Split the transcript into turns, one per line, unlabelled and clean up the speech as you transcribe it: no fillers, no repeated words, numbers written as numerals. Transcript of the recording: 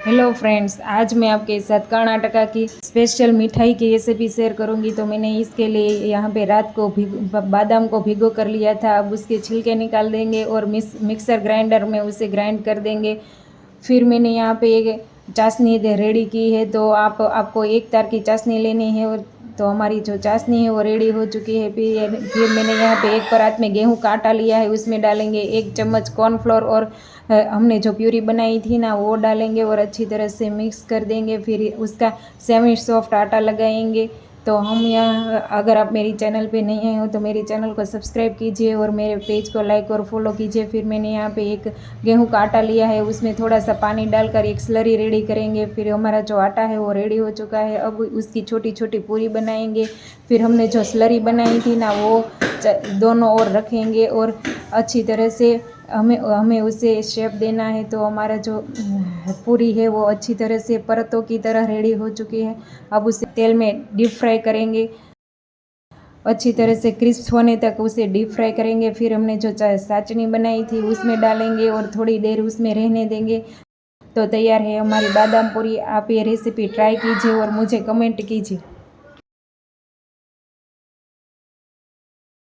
Hello friends, आज मैं आपके साथ कर्नाटका की स्पेशल मिठाई की रेसिपी शेयर करूंगी। तो मैंने इसके लिए यहाँ पे रात को बादाम को भिगो कर लिया था। अब उसके छिलके निकाल देंगे और मिक्सर ग्राइंडर में उसे ग्राइंड कर देंगे। फिर मैंने यहाँ पे एक चाशनी रेडी की है। तो आपको एक तार की चाशनी लेनी है। और तो हमारी जो चाशनी है वो रेडी हो चुकी है। फिर मैंने यहाँ पे एक परात में गेहूं का आटा लिया है, उसमें डालेंगे 1 चम्मच कॉर्नफ्लोर और हमने जो प्यूरी बनाई थी ना वो डालेंगे और अच्छी तरह से मिक्स कर देंगे। फिर उसका सेमी सॉफ्ट आटा लगाएंगे। तो हम यहाँ, अगर आप मेरी चैनल पे नहीं आए हो तो मेरी चैनल को सब्सक्राइब कीजिए और मेरे पेज को लाइक और फॉलो कीजिए। फिर मैंने यहाँ पे एक गेहूं का आटा लिया है, उसमें थोड़ा सा पानी डालकर एक स्लरी रेडी करेंगे। फिर हमारा जो आटा है वो रेडी हो चुका है। अब उसकी छोटी छोटी पूरी बनाएंगे। फिर हमने जो स्लरी बनाई थी ना वो दोनों ओर रखेंगे और अच्छी तरह से हमें उसे शेप देना है। तो हमारा जो पूरी है वो अच्छी तरह से परतों की तरह रेडी हो चुकी है। अब उसे तेल में डीप फ्राई करेंगे, अच्छी तरह से क्रिस्प होने तक उसे डीप फ्राई करेंगे। फिर हमने जो चाशनी बनाई थी उसमें डालेंगे और थोड़ी देर उसमें रहने देंगे। तो तैयार है हमारी बादाम पूरी। आप ये रेसिपी ट्राई कीजिए और मुझे कमेंट कीजिए।